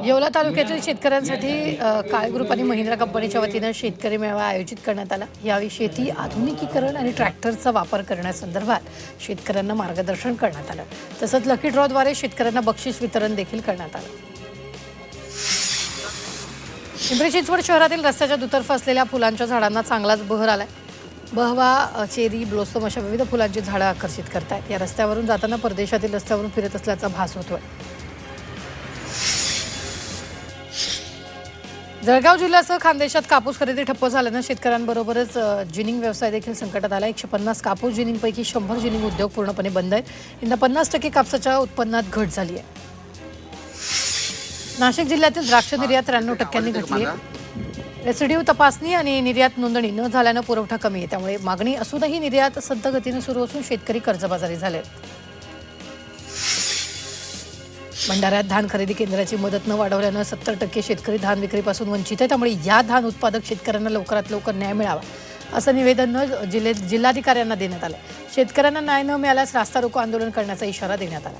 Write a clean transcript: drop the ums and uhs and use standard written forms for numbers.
येवला तालुक्यातील शेतकऱ्यांसाठी काळे ग्रुप आणि महिंद्रा कंपनीच्या वतीने शेतकरी मेळावा आयोजित करण्यात आला। यावेळी शेती आधुनिकीकरण आणि ट्रॅक्टरचा वापर करण्यासंदर्भात शेतकऱ्यांना मार्गदर्शन करण्यात आलं। तसंच लकी ड्रॉद्वारे शेतकऱ्यांना बक्षीस वितरण देखील करण्यात आलं। पिंपरी चिंचवड शहरातील रस्त्याच्या दुतर्फा असलेल्या फुलांच्या झाडांना चांगलाच बहर आलाय। बहवा, चेरी, ब्लोसम अशा विविध फुलांची झाडं आकर्षित करतात। या रस्त्यावरून जाताना परदेशातील रस्त्यावरून फिरत असल्याचा भास होतोय। जळगाव जिल्ह्यासह खानदेशात कापूस खरेदी ठप्प झाल्यानं शेतकऱ्यांबरोबरच जिनिंग व्यवसाय देखील संकटात आला। 150 कापूस जिनिंगपैकी 100 जिनिंग उद्योग पूर्णपणे बंद आहेत। यंदा 50% कापसाच्या उत्पन्नात घट झाली आहे। नाशिक जिल्ह्यातील द्राक्ष निर्यात 93% घटली आहे। रेसिड्यू तपासणी आणि निर्यात नोंदणी न झाल्यानं पुरवठा कमी आहे, त्यामुळे मागणी असूनही निर्यात संथ गतीने सुरू असून शेतकरी कर्जबाजारी झाले। भंडाऱ्यात धान खरेदी केंद्राची मदत न वाढवल्यानं 70% शेतकरी धान विक्रीपासून वंचित आहे, त्यामुळे या धान उत्पादक शेतकऱ्यांना लवकरात लवकर न्याय मिळावा असं निवेदन जिल्हाधिकाऱ्यांना देण्यात आलं। शेतकऱ्यांना न्याय न मिळाल्यास रास्ता रोको आंदोलन करण्याचा इशारा देण्यात आला।